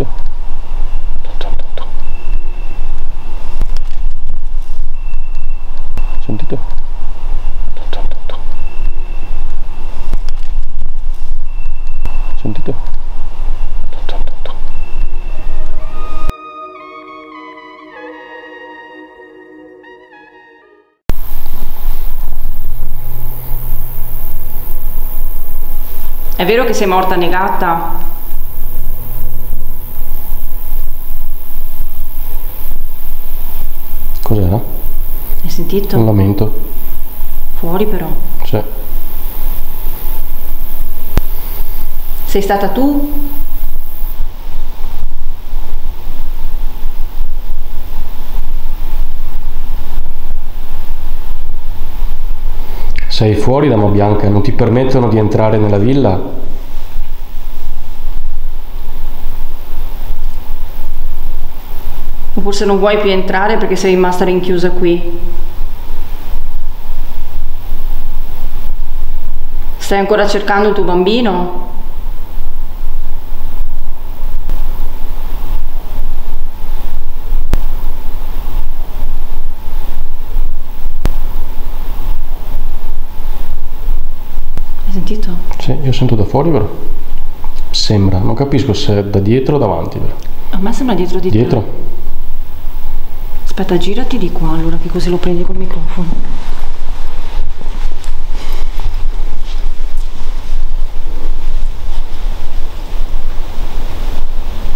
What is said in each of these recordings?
Sentito? Sentito? Sentito? È vero che sei morta annegata? Cos'era? Hai sentito? Un lamento. Fuori però. Sì. Sei stata tu? Sei fuori, Dama Bianca, non ti permettono di entrare nella villa? O forse non vuoi più entrare perché sei rimasta rinchiusa qui? Stai ancora cercando il tuo bambino? Hai sentito? Sì, io sento da fuori, però. Sembra, non capisco se è da dietro o davanti, però. A me sembra dietro di te. Dietro? Aspetta, girati di qua allora, che così lo prendi col microfono.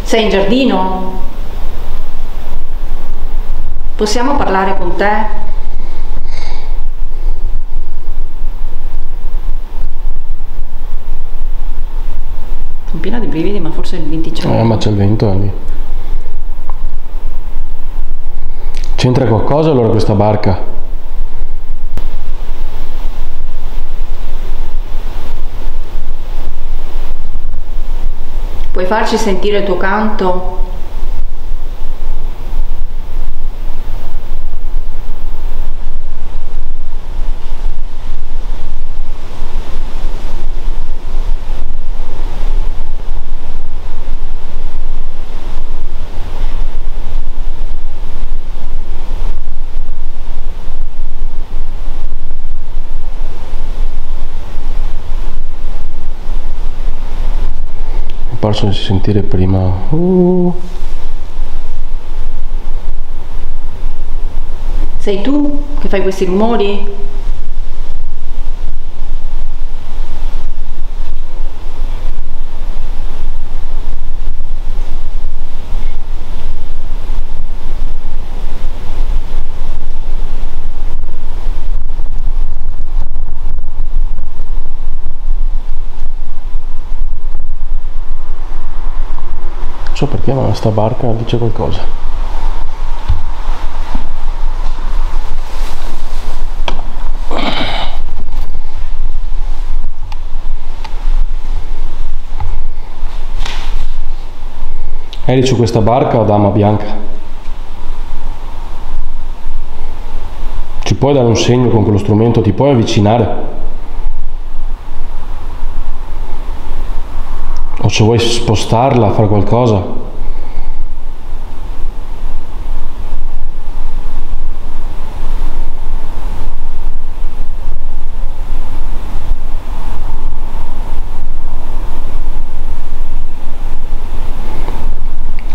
Sei in giardino? Possiamo parlare con te? Sono piena di brividi, ma forse è il 25. Ma c'è il vento lì. C'entra qualcosa allora questa barca? Puoi farci sentire il tuo canto? Mi è parso di sentire prima. Sei tu che fai questi rumori? Non so perché, ma sta barca dice qualcosa. Eri su questa barca o Dama Bianca? Ci puoi dare un segno con quello strumento? Ti puoi avvicinare? O se vuoi spostarla, fare qualcosa?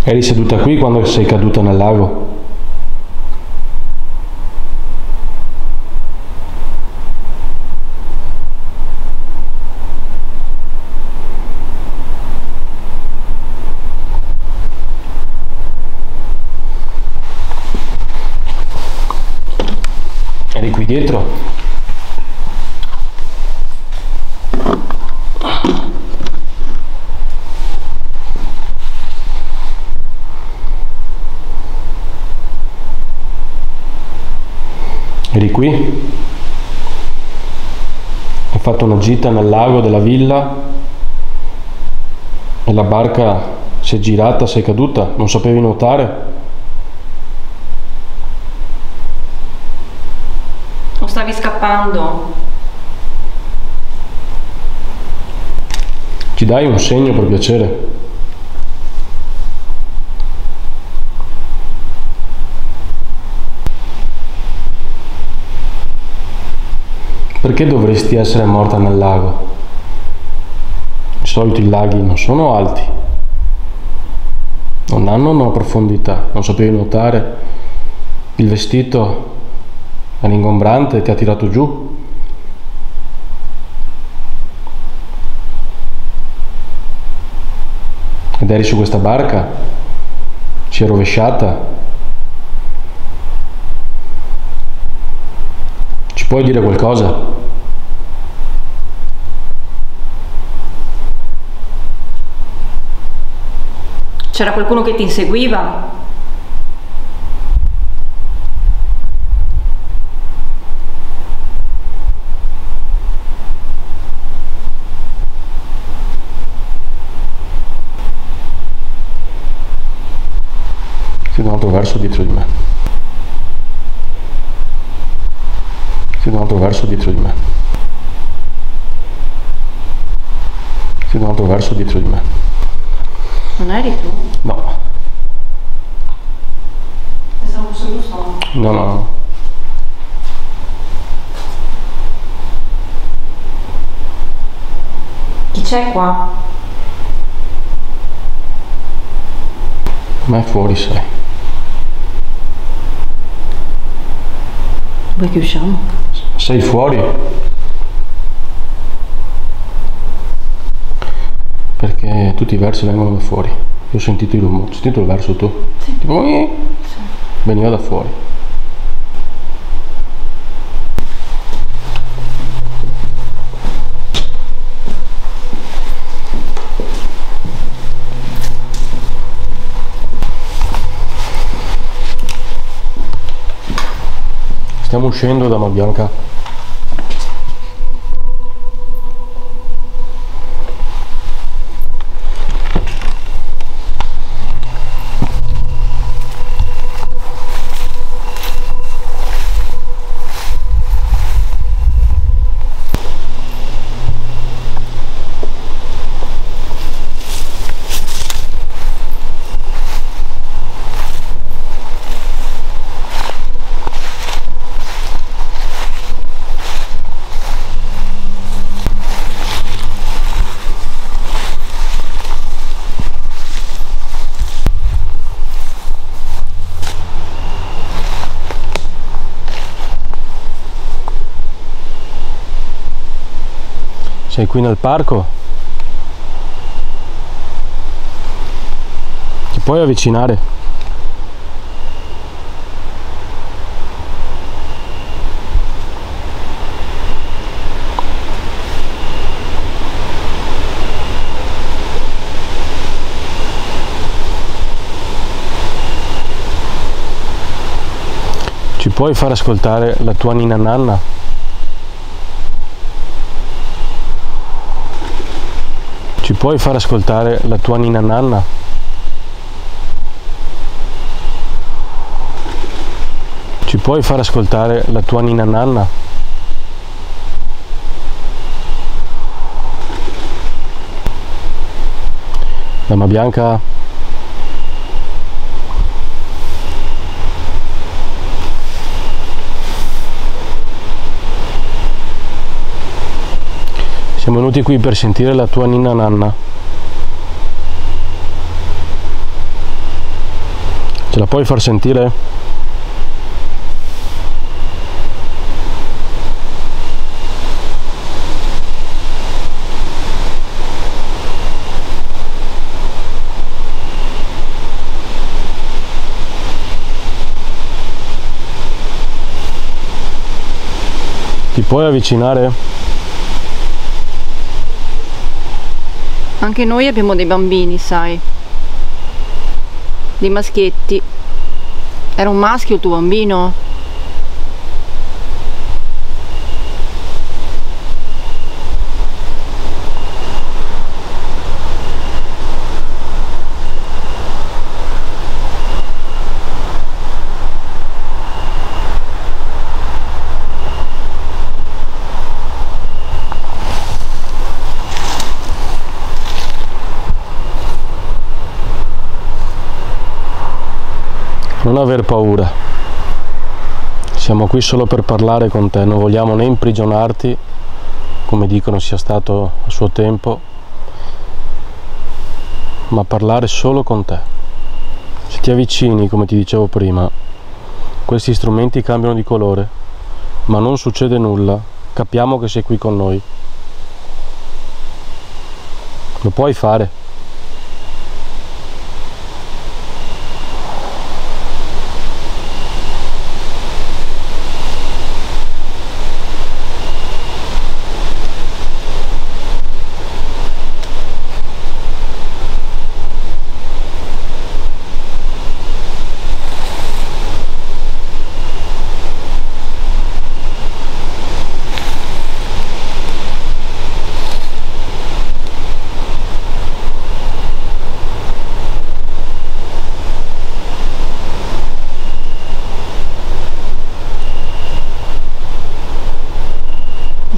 Eri seduta qui quando sei caduta nel lago? Eri qui dietro? Eri qui? Hai fatto una gita nel lago della villa e la barca si è girata, sei caduta, non sapevi nuotare? O stavi scappando? Ci dai un segno per piacere? Perché dovresti essere morta nel lago? Di solito i laghi non sono alti, non hanno una profondità, non sapevi nuotare, il vestito era ingombrante e ti ha tirato giù. Ed eri su questa barca, si è rovesciata. Ci puoi dire qualcosa? C'era qualcuno che ti inseguiva? Sì, da un altro verso dietro di me. Sì, da un altro verso dietro di me. Sì, da un altro verso dietro di me. Non eri tu? No. Pensavo fosse lo stomaco. No, no, no. Chi c'è qua? Ma è fuori, sai. Vuoi che usciamo? Sei fuori? Perché tutti i versi vengono da fuori. Io ho sentito il rumore. Hai sentito il verso tu? Sì. Tipo, Sì. veniva da fuori. Stiamo uscendo da Mabianca. Sei qui nel parco? Ti puoi avvicinare? Ci puoi far ascoltare la tua ninna nanna? Ci puoi far ascoltare la tua ninna nanna? Ci puoi far ascoltare la tua ninna nanna? Dama Bianca? Siamo venuti qui per sentire la tua ninna nanna. Ce la puoi far sentire? Ti puoi avvicinare? Anche noi abbiamo dei bambini, sai. Dei maschietti. Era un maschio il tuo bambino? Non aver paura. Siamo qui solo per parlare con te, non vogliamo né imprigionarti, come dicono sia stato a suo tempo, ma parlare solo con te. Se ti avvicini, come ti dicevo prima, questi strumenti cambiano di colore, ma non succede nulla, capiamo che sei qui con noi. Lo puoi fare.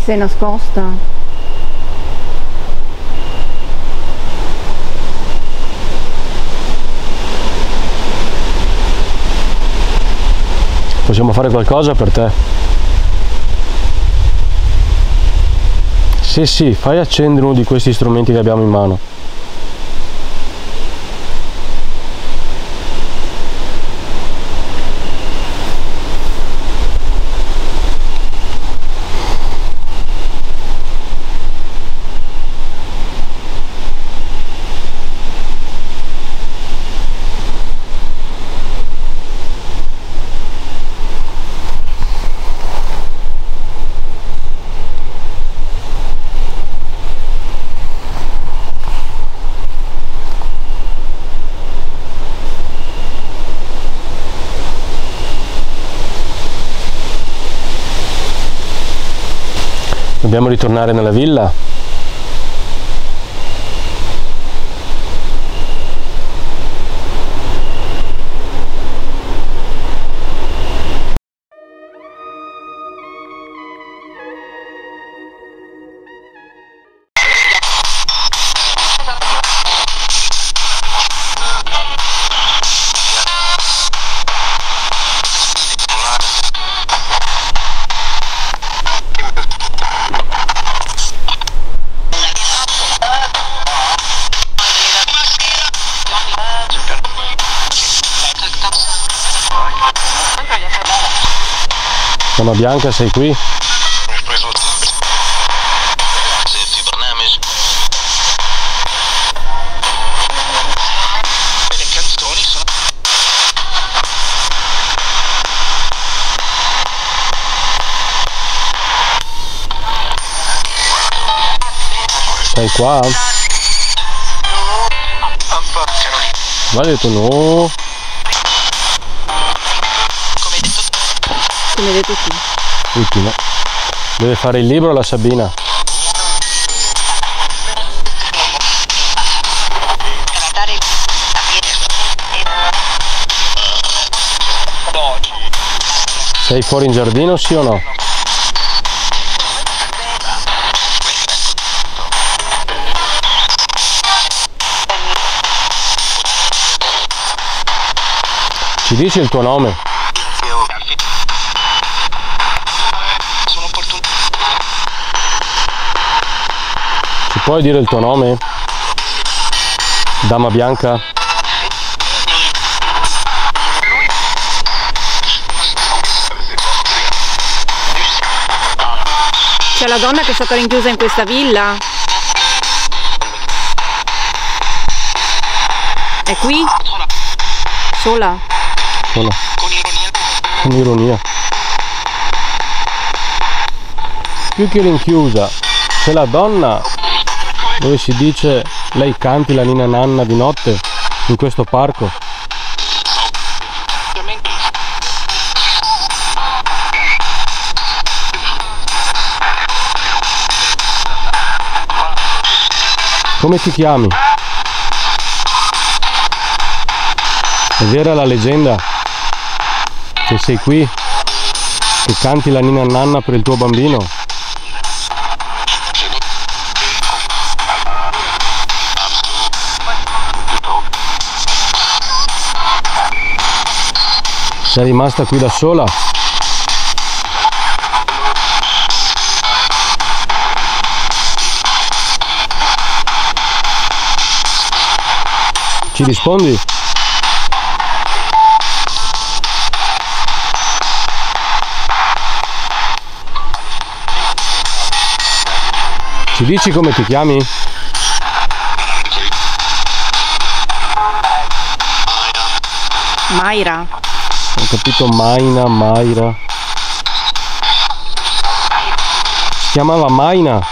Sei nascosta? Possiamo fare qualcosa per te? Sì, fai accendere uno di questi strumenti che abbiamo in mano. Dobbiamo ritornare nella villa. Donna Bianca, sei qui? Sei qua? Ma hai detto no? Come hai detto tu. Ultimo. Deve fare il libro la Sabina. Sei fuori in giardino, sì o no? Ci dici il tuo nome? Ci puoi dire il tuo nome? Dama Bianca? C'è la donna che è stata rinchiusa in questa villa? È qui? Sola? Sola. Con ironia. Più che rinchiusa, c'è la donna dove si dice lei canti la ninna nanna di notte in questo parco. Come ti chiami? È vera la leggenda che sei qui, che canti la ninna nanna per il tuo bambino? Sei rimasta qui da sola? Ci rispondi? Ci dici come ti chiami? Mayra. Ho capito, Mayna, Mayra. Si chiamava Mayna?